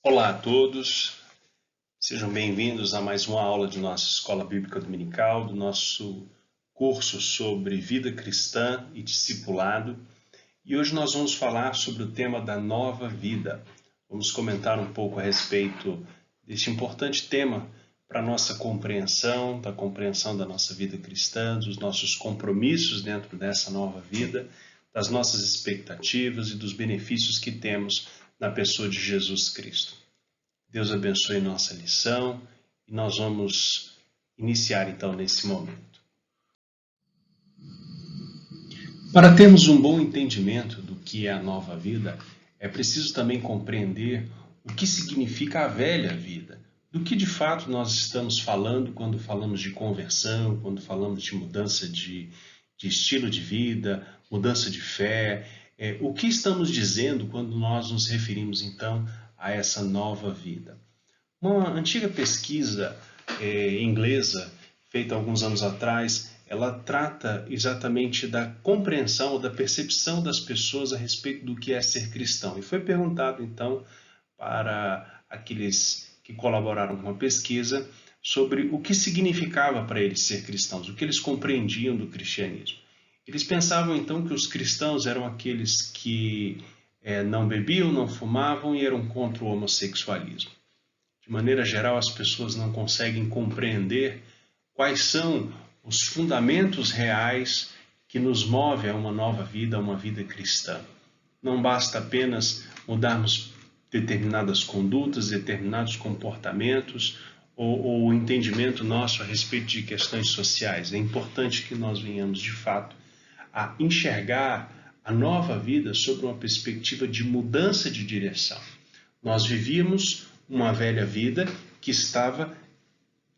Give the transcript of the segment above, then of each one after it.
Olá a todos, sejam bem-vindos a mais uma aula de nossa Escola Bíblica Dominical, do nosso curso sobre vida cristã e discipulado. E hoje nós vamos falar sobre o tema da nova vida. Vamos comentar um pouco a respeito deste importante tema para a nossa compreensão, da compreensão da nossa vida cristã, dos nossos compromissos dentro dessa nova vida, das nossas expectativas e dos benefícios que temos na pessoa de Jesus Cristo. Deus abençoe nossa lição e nós vamos iniciar então nesse momento. Para termos um bom entendimento do que é a nova vida, é preciso também compreender o que significa a velha vida, do que de fato nós estamos falando quando falamos de conversão, quando falamos de mudança de estilo de vida, mudança de fé, o que estamos dizendo quando nós nos referimos então a essa nova vida. Uma antiga pesquisa inglesa, feita alguns anos atrás, ela trata exatamente da compreensão ou da percepção das pessoas a respeito do que é ser cristão. E foi perguntado então para aqueles que colaboraram com a pesquisa sobre o que significava para eles ser cristãos, o que eles compreendiam do cristianismo. Eles pensavam então que os cristãos eram aqueles que não bebiam, não fumavam e eram contra o homossexualismo. De maneira geral, as pessoas não conseguem compreender quais são os fundamentos reais que nos movem a uma nova vida, a uma vida cristã. Não basta apenas mudarmos determinadas condutas, determinados comportamentos ou o entendimento nosso a respeito de questões sociais. É importante que nós venhamos, de fato, a enxergar a nova vida sob uma perspectiva de mudança de direção. Nós vivíamos uma velha vida que estava,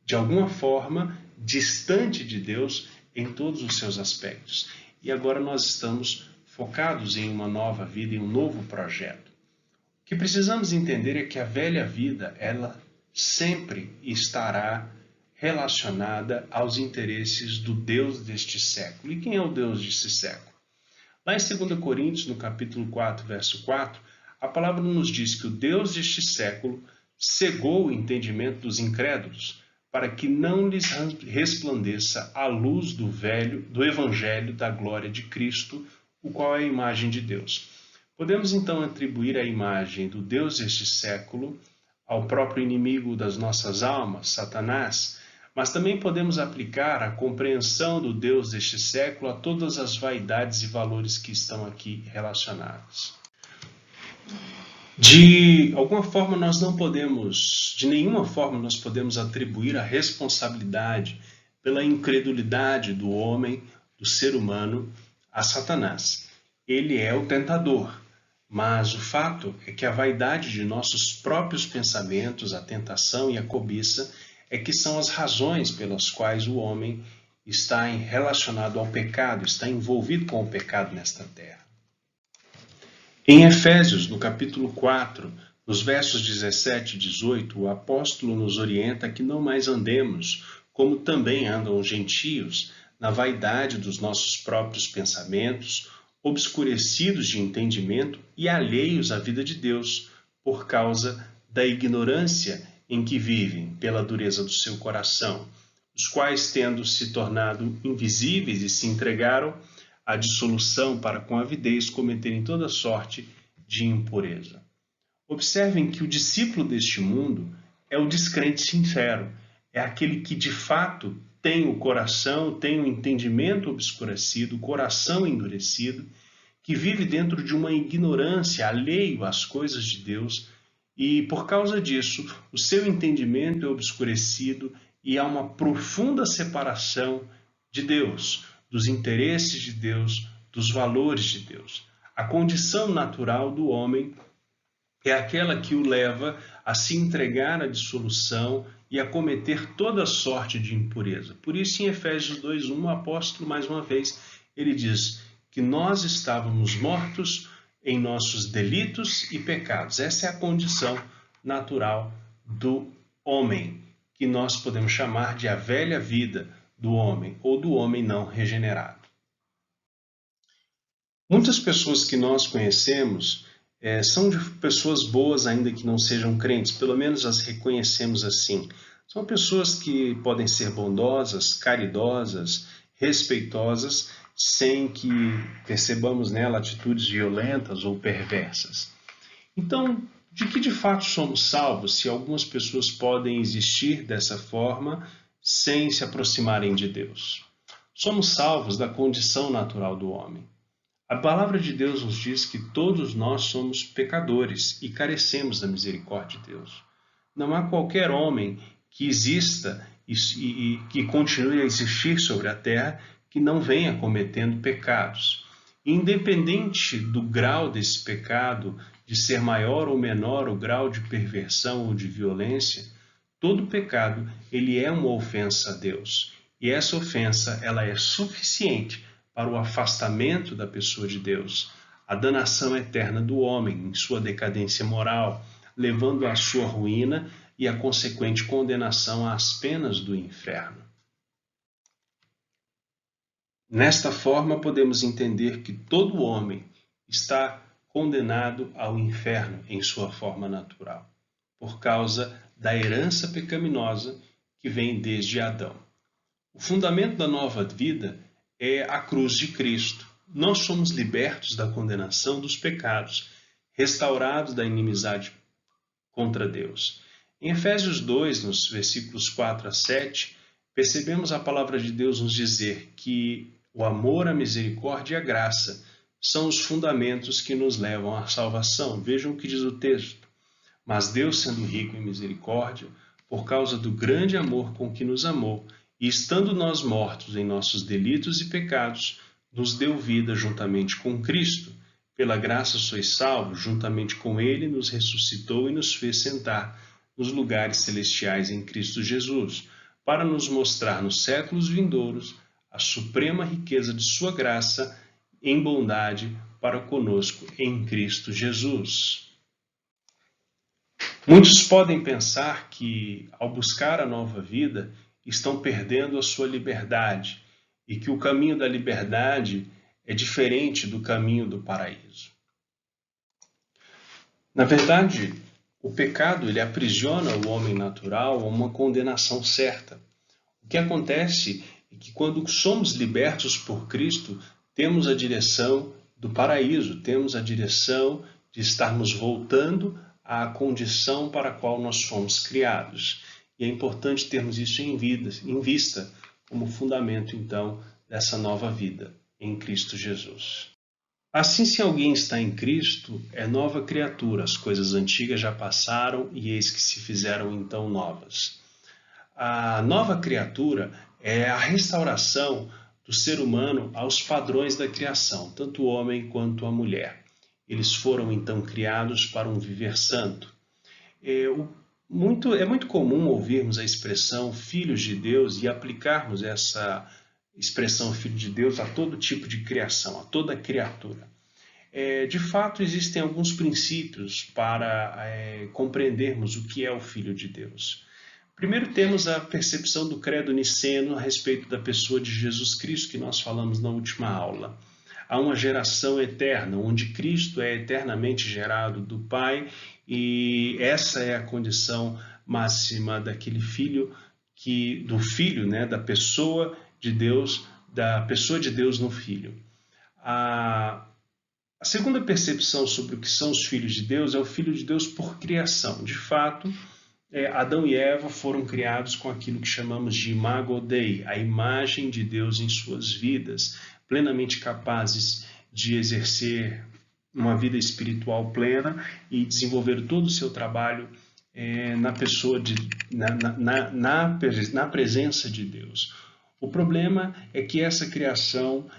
de alguma forma, distante de Deus em todos os seus aspectos. E agora nós estamos focados em uma nova vida, em um novo projeto. O que precisamos entender é que a velha vida, ela sempre estará relacionada aos interesses do Deus deste século. E quem é o Deus deste século? Lá em 2 Coríntios, no capítulo 4, verso 4, a palavra nos diz que o Deus deste século cegou o entendimento dos incrédulos, para que não lhes resplandeça a luz do Evangelho da glória de Cristo, o qual é a imagem de Deus. Podemos então atribuir a imagem do Deus deste século ao próprio inimigo das nossas almas, Satanás, mas também podemos aplicar a compreensão do Deus deste século a todas as vaidades e valores que estão aqui relacionados. De nenhuma forma nós podemos atribuir a responsabilidade pela incredulidade do homem, do ser humano, a Satanás. Ele é o tentador, mas o fato é que a vaidade de nossos próprios pensamentos, a tentação e a cobiça, é que são as razões pelas quais o homem está relacionado ao pecado, está envolvido com o pecado nesta terra. Em Efésios, no capítulo 4, nos versos 17 e 18, o apóstolo nos orienta que não mais andemos, como também andam os gentios, na vaidade dos nossos próprios pensamentos, obscurecidos de entendimento e alheios à vida de Deus, por causa da ignorância em que vivem, pela dureza do seu coração, os quais, tendo se tornado invisíveis e se entregaram à dissolução para com avidez cometerem toda sorte de impureza. Observem que o discípulo deste mundo é o descrente sincero, é aquele que de fato tem o coração, tem o entendimento obscurecido, o coração endurecido, que vive dentro de uma ignorância, alheio às coisas de Deus, e por causa disso o seu entendimento é obscurecido e há uma profunda separação de Deus, dos interesses de Deus, dos valores de Deus. A condição natural do homem é aquela que o leva a se entregar à dissolução e a cometer toda sorte de impureza. Por isso, em Efésios 2:1, o apóstolo, mais uma vez, ele diz que nós estávamos mortos em nossos delitos e pecados. Essa é a condição natural do homem, que nós podemos chamar de a velha vida do homem, ou do homem não regenerado. Muitas pessoas que nós conhecemos são de pessoas boas, ainda que não sejam crentes, pelo menos as reconhecemos assim. São pessoas que podem ser bondosas, caridosas, respeitosas, sem que percebamos nela atitudes violentas ou perversas. Então, de que de fato somos salvos se algumas pessoas podem existir dessa forma sem se aproximarem de Deus? Somos salvos da condição natural do homem. A palavra de Deus nos diz que todos nós somos pecadores e carecemos da misericórdia de Deus. Não há qualquer homem que exista e que continue a existir sobre a terra que não venha cometendo pecados. Independente do grau desse pecado, de ser maior ou menor o grau de perversão ou de violência, todo pecado ele é uma ofensa a Deus. E essa ofensa ela é suficiente para o afastamento da pessoa de Deus, a danação eterna do homem em sua decadência moral, levando à sua ruína e a consequente condenação às penas do inferno. Nesta forma, podemos entender que todo homem está condenado ao inferno em sua forma natural, por causa da herança pecaminosa que vem desde Adão. O fundamento da nova vida é a cruz de Cristo. Nós somos libertos da condenação dos pecados, restaurados da inimizade contra Deus. Em Efésios 2, nos versículos 4 a 7, percebemos a palavra de Deus nos dizer que o amor, a misericórdia e a graça são os fundamentos que nos levam à salvação. Vejam o que diz o texto. Mas Deus, sendo rico em misericórdia, por causa do grande amor com que nos amou, e estando nós mortos em nossos delitos e pecados, nos deu vida juntamente com Cristo. Pela graça sois salvos, juntamente com Ele nos ressuscitou e nos fez sentar nos lugares celestiais em Cristo Jesus, para nos mostrar nos séculos vindouros a suprema riqueza de sua graça em bondade para conosco em Cristo Jesus. Muitos podem pensar que, ao buscar a nova vida, estão perdendo a sua liberdade e que o caminho da liberdade é diferente do caminho do paraíso. Na verdade, o pecado ele aprisiona o homem natural a uma condenação certa. O que acontece é que quando somos libertos por Cristo, temos a direção do paraíso, temos a direção de estarmos voltando à condição para a qual nós fomos criados. E é importante termos isso em vista como fundamento, então, dessa nova vida em Cristo Jesus. Assim, se alguém está em Cristo, é nova criatura, as coisas antigas já passaram e eis que se fizeram então novas. A nova criatura é a restauração do ser humano aos padrões da criação, tanto o homem quanto a mulher. Eles foram então criados para um viver santo. É muito comum ouvirmos a expressão filhos de Deus e aplicarmos essa expressão filho de Deus a todo tipo de criação, a toda criatura. De fato, existem alguns princípios para compreendermos o que é o Filho de Deus. Primeiro temos a percepção do credo niceno a respeito da pessoa de Jesus Cristo, que nós falamos na última aula. Há uma geração eterna, onde Cristo é eternamente gerado do Pai, e essa é a condição máxima daquele filho, da pessoa de Deus no Filho. A segunda percepção sobre o que são os filhos de Deus é o Filho de Deus por criação. De fato, Adão e Eva foram criados com aquilo que chamamos de imago Dei, a imagem de Deus em suas vidas, plenamente capazes de exercer uma vida espiritual plena e desenvolver todo o seu trabalho na presença de Deus. O problema é que essa criação,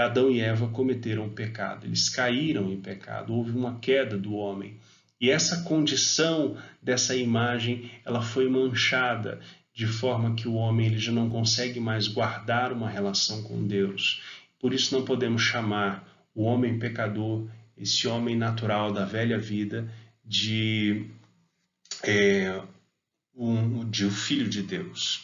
Adão e Eva cometeram pecado, eles caíram em pecado, houve uma queda do homem. E essa condição dessa imagem, ela foi manchada, de forma que o homem ele já não consegue mais guardar uma relação com Deus. Por isso não podemos chamar o homem pecador, esse homem natural da velha vida, de o Filho de Deus.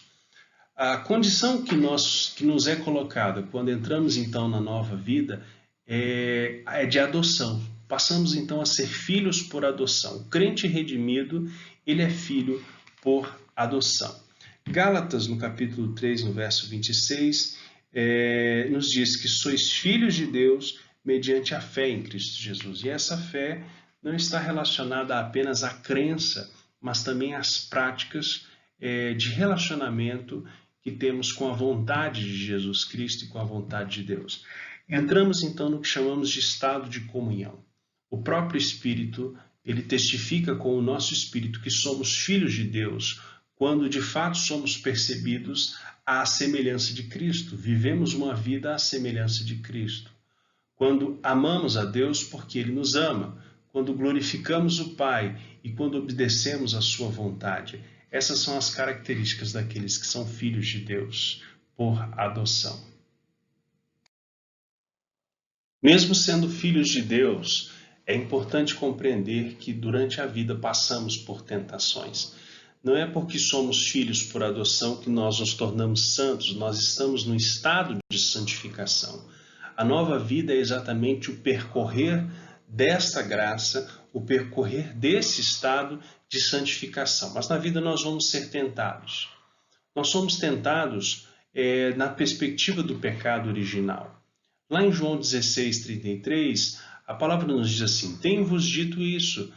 A condição que nos é colocada quando entramos então na nova vida é de adoção. passamos então a ser filhos por adoção. O crente redimido, ele é filho por adoção. Gálatas, no capítulo 3, no verso 26, nos diz que sois filhos de Deus mediante a fé em Cristo Jesus. E essa fé não está relacionada apenas à crença, mas também às práticas de relacionamento que temos com a vontade de Jesus Cristo e com a vontade de Deus. Entramos então no que chamamos de estado de comunhão. O próprio Espírito, ele testifica com o nosso Espírito que somos filhos de Deus, quando de fato somos percebidos à semelhança de Cristo, vivemos uma vida à semelhança de Cristo. Quando amamos a Deus porque Ele nos ama, quando glorificamos o Pai e quando obedecemos à sua vontade. Essas são as características daqueles que são filhos de Deus por adoção. Mesmo sendo filhos de Deus, é importante compreender que durante a vida passamos por tentações. Não é porque somos filhos por adoção que nós nos tornamos santos, nós estamos no estado de santificação. A nova vida é exatamente o percorrer desta graça, o percorrer desse estado de santificação. Mas na vida nós vamos ser tentados. Nós somos tentados na perspectiva do pecado original. Lá em João 16:33, a palavra nos diz assim: tenho-vos dito isso,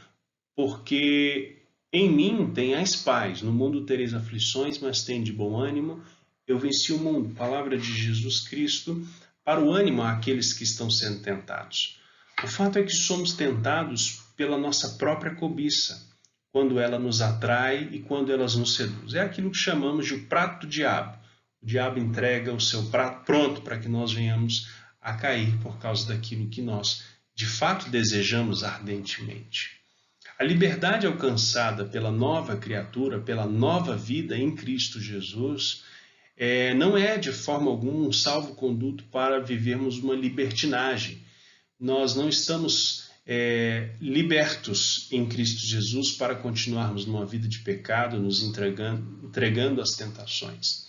porque em mim tenhais paz, no mundo tereis aflições, mas tende bom ânimo, eu venci o mundo. Palavra de Jesus Cristo para o ânimo àqueles que estão sendo tentados. O fato é que somos tentados pela nossa própria cobiça, quando ela nos atrai e quando ela nos seduz. É aquilo que chamamos de o prato do diabo. O diabo entrega o seu prato pronto para que nós venhamos a cair por causa daquilo que nós, de fato, desejamos ardentemente. A liberdade alcançada pela nova criatura, pela nova vida em Cristo Jesus, não é de forma alguma um salvo-conduto para vivermos uma libertinagem. Nós não estamos libertos em Cristo Jesus para continuarmos numa vida de pecado, nos entregando às tentações.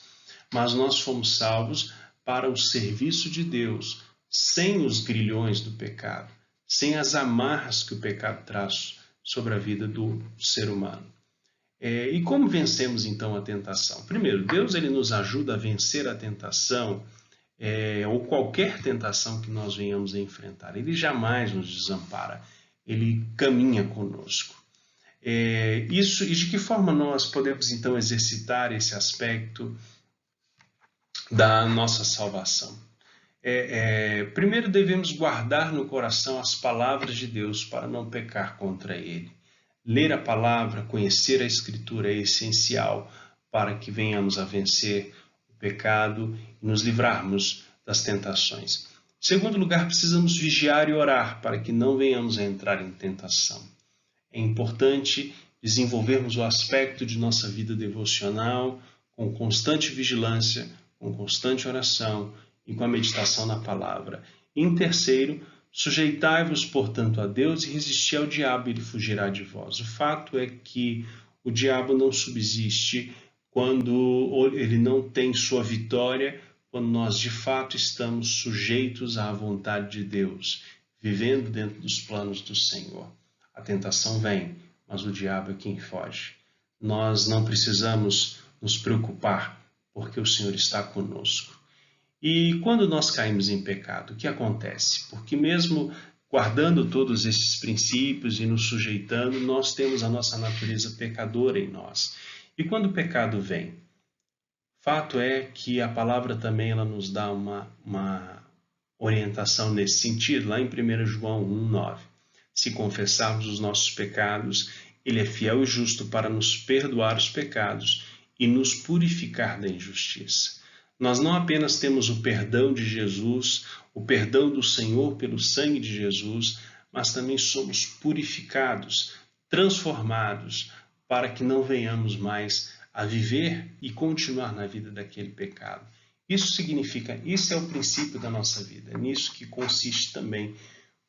Mas nós fomos salvos para o serviço de Deus, sem os grilhões do pecado, sem as amarras que o pecado traz sobre a vida do ser humano. E como vencemos então a tentação? Primeiro, Deus ele nos ajuda a vencer a tentação, ou qualquer tentação que nós venhamos a enfrentar. Ele jamais nos desampara, ele caminha conosco. E de que forma nós podemos então exercitar esse aspecto da nossa salvação? Primeiro devemos guardar no coração as palavras de Deus para não pecar contra ele. Ler a palavra, conhecer a Escritura é essencial para que venhamos a vencer o pecado e nos livrarmos das tentações. Em segundo lugar, precisamos vigiar e orar para que não venhamos a entrar em tentação. É importante desenvolvermos o aspecto de nossa vida devocional com constante vigilância, com constante oração e com a meditação na palavra. E em terceiro, sujeitai-vos, portanto, a Deus e resisti ao diabo, e ele fugirá de vós. O fato é que o diabo não subsiste quando ele não tem sua vitória, quando nós de fato estamos sujeitos à vontade de Deus, vivendo dentro dos planos do Senhor. A tentação vem, mas o diabo é quem foge. Nós não precisamos nos preocupar, porque o Senhor está conosco. E quando nós caímos em pecado, o que acontece? Porque mesmo guardando todos esses princípios e nos sujeitando, nós temos a nossa natureza pecadora em nós. E quando o pecado vem? Fato é que a palavra também ela nos dá uma orientação nesse sentido, lá em 1 João 1,9. Se confessarmos os nossos pecados, ele é fiel e justo para nos perdoar os pecados e nos purificar da injustiça. Nós não apenas temos o perdão de Jesus, o perdão do Senhor pelo sangue de Jesus, mas também somos purificados, transformados, para que não venhamos mais a viver e continuar na vida daquele pecado. Isso é o princípio da nossa vida, é nisso que consiste também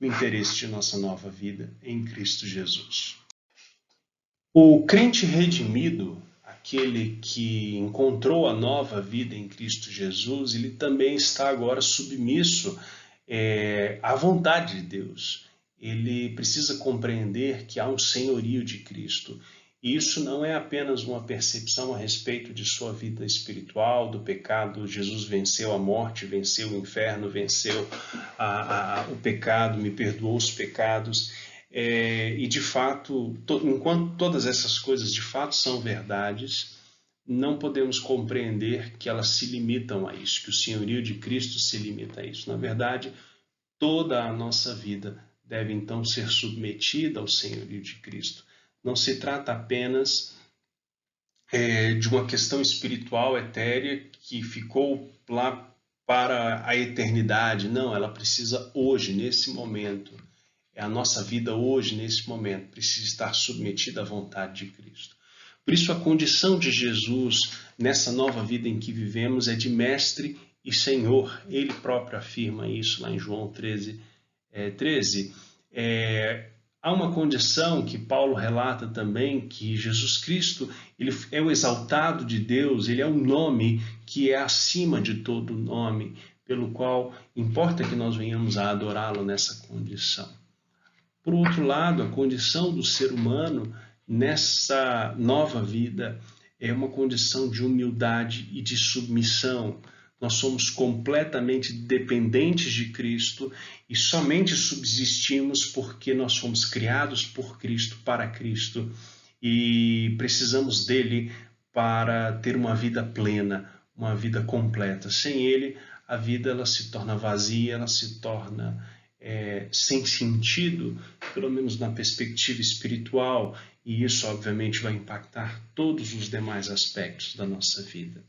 o interesse de nossa nova vida em Cristo Jesus. O crente redimido, aquele que encontrou a nova vida em Cristo Jesus, ele também está agora submisso à vontade de Deus. ele precisa compreender que há um senhorio de Cristo. E isso não é apenas uma percepção a respeito de sua vida espiritual, do pecado. Jesus venceu a morte, venceu o inferno, venceu o pecado, me perdoou os pecados. E de fato, enquanto todas essas coisas de fato são verdades, não podemos compreender que elas se limitam a isso, que o senhorio de Cristo se limita a isso. Na verdade, toda a nossa vida deve então ser submetida ao senhorio de Cristo. Não se trata apenas de uma questão espiritual etérea que ficou lá para a eternidade. Não, ela precisa hoje, nesse momento. A nossa vida hoje, nesse momento, precisa estar submetida à vontade de Cristo. Por isso, a condição de Jesus nessa nova vida em que vivemos é de mestre e senhor. Ele próprio afirma isso lá em João 13. Há uma condição que Paulo relata também, que Jesus Cristo ele é o exaltado de Deus, ele é um nome que é acima de todo nome, pelo qual importa que nós venhamos a adorá-lo nessa condição. Por outro lado, a condição do ser humano nessa nova vida é uma condição de humildade e de submissão. Nós somos completamente dependentes de Cristo e somente subsistimos porque nós fomos criados por Cristo, para Cristo, e precisamos dele para ter uma vida plena, uma vida completa. Sem ele, a vida ela se torna vazia, ela se torna sem sentido, pelo menos na perspectiva espiritual, e isso obviamente vai impactar todos os demais aspectos da nossa vida.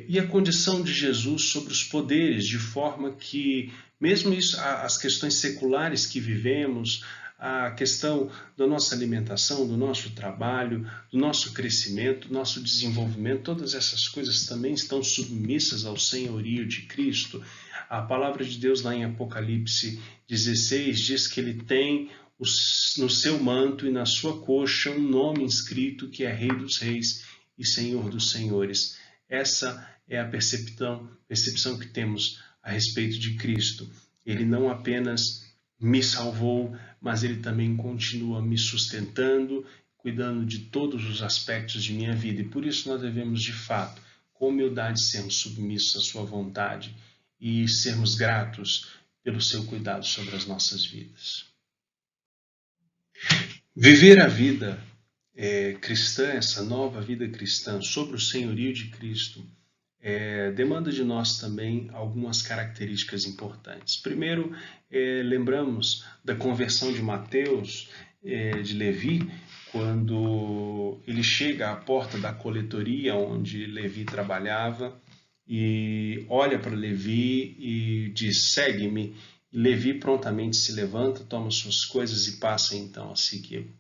E a condição de Jesus sobre os poderes, de forma que, mesmo isso, as questões seculares que vivemos, a questão da nossa alimentação, do nosso trabalho, do nosso crescimento, do nosso desenvolvimento, todas essas coisas também estão submissas ao senhorio de Cristo. A palavra de Deus lá em Apocalipse 16 diz que ele tem no seu manto e na sua coxa um nome inscrito que é Rei dos Reis e Senhor dos Senhores. Essa é a percepção que temos a respeito de Cristo. Ele não apenas me salvou, mas ele também continua me sustentando, cuidando de todos os aspectos de minha vida. E por isso nós devemos, de fato, com humildade, sermos submissos à sua vontade e sermos gratos pelo seu cuidado sobre as nossas vidas. Viver a vida cristã, essa nova vida cristã, sobre o senhorio de Cristo, demanda de nós também algumas características importantes. Primeiro, lembramos da conversão de Mateus, de Levi, quando ele chega à porta da coletoria onde Levi trabalhava e olha para Levi e diz: segue-me. E Levi prontamente se levanta, toma suas coisas e passa então a segui-lo.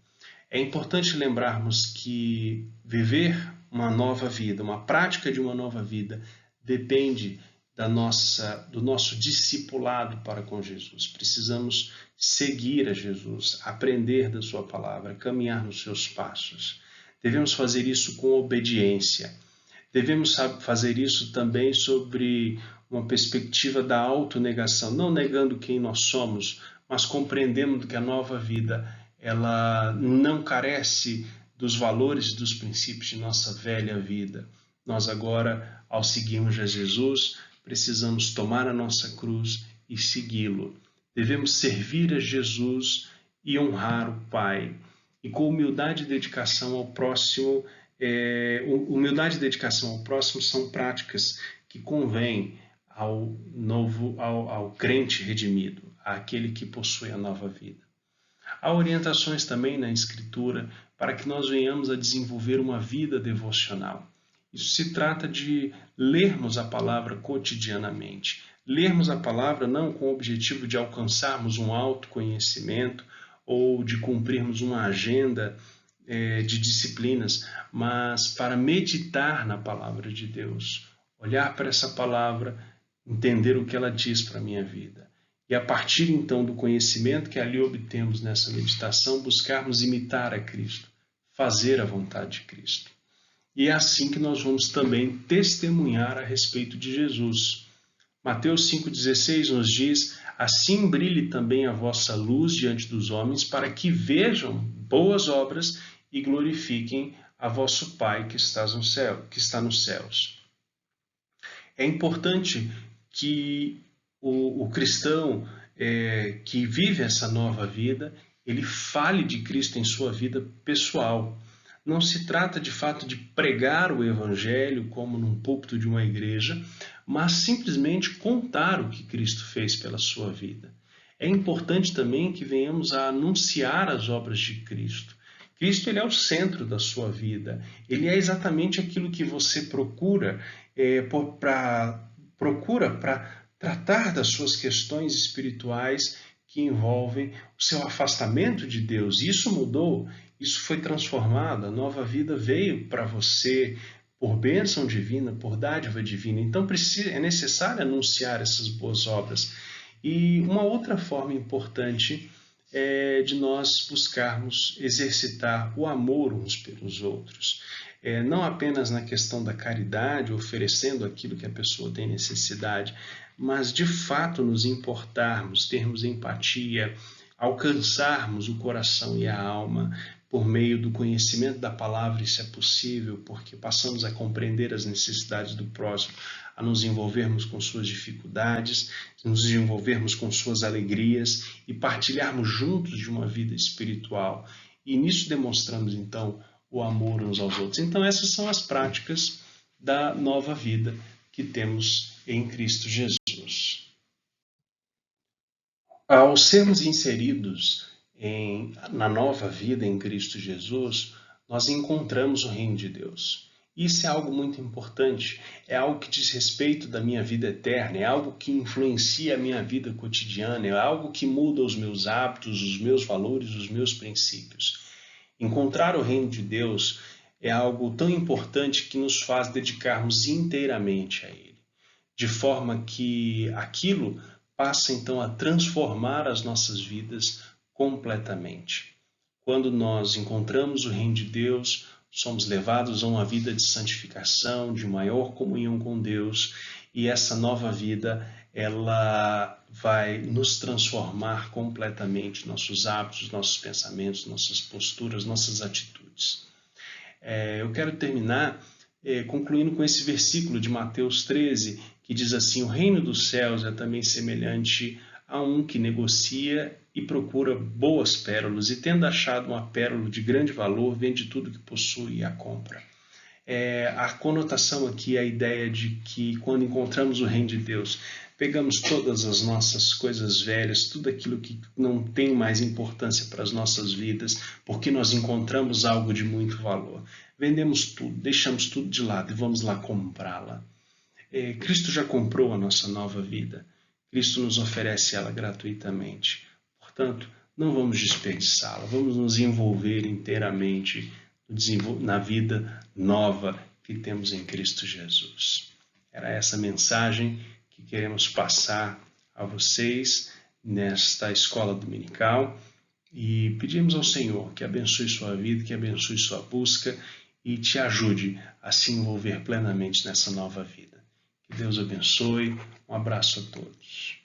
É importante lembrarmos que viver uma nova vida, uma prática de uma nova vida, depende do nosso discipulado para com Jesus. Precisamos seguir a Jesus, aprender da sua palavra, caminhar nos seus passos. Devemos fazer isso com obediência. Devemos fazer isso também sobre uma perspectiva da autonegação, não negando quem nós somos, mas compreendendo que a nova vida ela não carece dos valores e dos princípios de nossa velha vida. Nós agora, ao seguirmos a Jesus, precisamos tomar a nossa cruz e segui-lo. Devemos servir a Jesus e honrar o Pai. E com humildade e dedicação ao próximo, humildade e dedicação ao próximo são práticas que convêm ao crente redimido, àquele que possui a nova vida. Há orientações também na Escritura para que nós venhamos a desenvolver uma vida devocional. Isso se trata de lermos a palavra cotidianamente. Lermos a palavra não com o objetivo de alcançarmos um autoconhecimento ou de cumprirmos uma agenda de disciplinas, mas para meditar na palavra de Deus, olhar para essa palavra, entender o que ela diz para a minha vida. E a partir então do conhecimento que ali obtemos nessa meditação, buscarmos imitar a Cristo, fazer a vontade de Cristo. E é assim que nós vamos também testemunhar a respeito de Jesus. Mateus 5,16 nos diz: assim brilhe também a vossa luz diante dos homens, para que vejam boas obras e glorifiquem a vosso Pai que está nos céus. É importante que o cristão que vive essa nova vida, ele fale de Cristo em sua vida pessoal. Não se trata de fato de pregar o Evangelho como num púlpito de uma igreja, mas simplesmente contar o que Cristo fez pela sua vida. É importante também que venhamos a anunciar as obras de Cristo. Cristo, ele é o centro da sua vida. Ele é exatamente aquilo que você procura para tratar das suas questões espirituais que envolvem o seu afastamento de Deus. Isso mudou, isso foi transformado, a nova vida veio para você por bênção divina, por dádiva divina. Então é necessário anunciar essas boas obras. E uma outra forma importante é de nós buscarmos exercitar o amor uns pelos outros. Não apenas na questão da caridade, oferecendo aquilo que a pessoa tem necessidade, mas de fato nos importarmos, termos empatia, alcançarmos o coração e a alma por meio do conhecimento da palavra. Isso é possível porque passamos a compreender as necessidades do próximo, a nos envolvermos com suas dificuldades, nos envolvermos com suas alegrias e partilharmos juntos de uma vida espiritual. E nisso demonstramos então o amor uns aos outros. Então essas são as práticas da nova vida que temos em Cristo Jesus. Ao sermos inseridos na nova vida em Cristo Jesus, nós encontramos o reino de Deus. Isso é algo muito importante, é algo que diz respeito da minha vida eterna, é algo que influencia a minha vida cotidiana, é algo que muda os meus hábitos, os meus valores, os meus princípios. Encontrar o reino de Deus é algo tão importante que nos faz dedicarmos inteiramente a Ele, de forma que aquilo passa então a transformar as nossas vidas completamente. Quando nós encontramos o reino de Deus, somos levados a uma vida de santificação, de maior comunhão com Deus, e essa nova vida, ela vai nos transformar completamente, nossos hábitos, nossos pensamentos, nossas posturas, nossas atitudes. Eu quero terminar concluindo com esse versículo de Mateus 13, que diz assim: o reino dos céus é também semelhante a um que negocia e procura boas pérolas, e tendo achado uma pérola de grande valor, vende tudo que possui e a compra. A conotação aqui é a ideia de que quando encontramos o reino de Deus, pegamos todas as nossas coisas velhas, tudo aquilo que não tem mais importância para as nossas vidas, porque nós encontramos algo de muito valor. Vendemos tudo, deixamos tudo de lado e vamos lá comprá-la. Cristo já comprou a nossa nova vida. Cristo nos oferece ela gratuitamente. Portanto, não vamos desperdiçá-la, vamos nos envolver inteiramente na vida nova que temos em Cristo Jesus. Era essa mensagem que queremos passar a vocês nesta escola dominical e pedimos ao Senhor que abençoe sua vida, que abençoe sua busca e te ajude a se envolver plenamente nessa nova vida. Que Deus abençoe. Um abraço a todos.